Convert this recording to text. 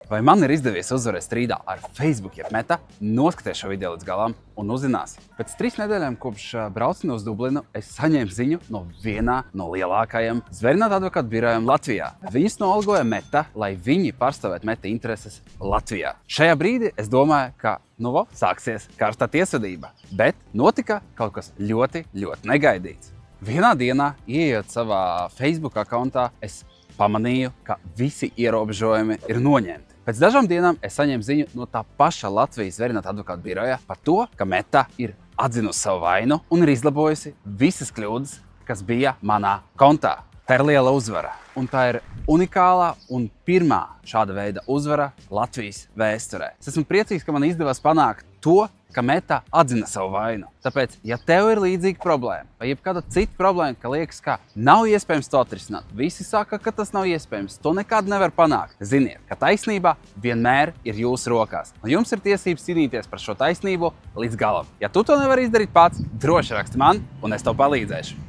Vai man ir izdevies uzvarēt strīdā ar Facebook jeb Meta? Noskaties šo video līdz galam un uzzināsi. Pēc 3 nedēļām kopš brauciena uz Dublinu es saņēmu ziņu no vienā no lielākajiem zvērinātu advokātu birojiem Latvijā. Viņus noalgoja Meta, lai viņi pārstāvētu Meta intereses Latvijā. Šajā brīdī es domāju, ka sāksies karstā tiesvedība, bet notika kaut kas ļoti negaidīts. Vienā dienā, ieejot savā Facebook akauntā, es pamanīju, ka visi ierobežojumi ir noņemti. Pēc dažām dienām es saņēmu ziņu no tā paša Latvijas zvērinātu advokātu biroja par to, ka Meta ir atzinusi savu vainu un ir izlabojusi visas kļūdas, kas bija manā kontā. Tā ir liela uzvara, un tā ir unikālā un pirmā šāda veida uzvara Latvijas vēsturē. Es esmu priecīgs, ka man izdevās panākt to, ka Meta atzina savu vainu. Tāpēc, ja tev ir līdzīga problēma, vai jebkāda cita problēma, ka liekas, ka nav iespējams to atrisināt, visi saka, ka tas nav iespējams, to nekad nevar panākt. Ziniet, ka taisnība vienmēr ir jūsu rokās, un jums ir tiesības cīnīties par šo taisnību līdz galam. Ja tu to nevari izdarīt pats, droši raksti man, un es tev palīdzēšu.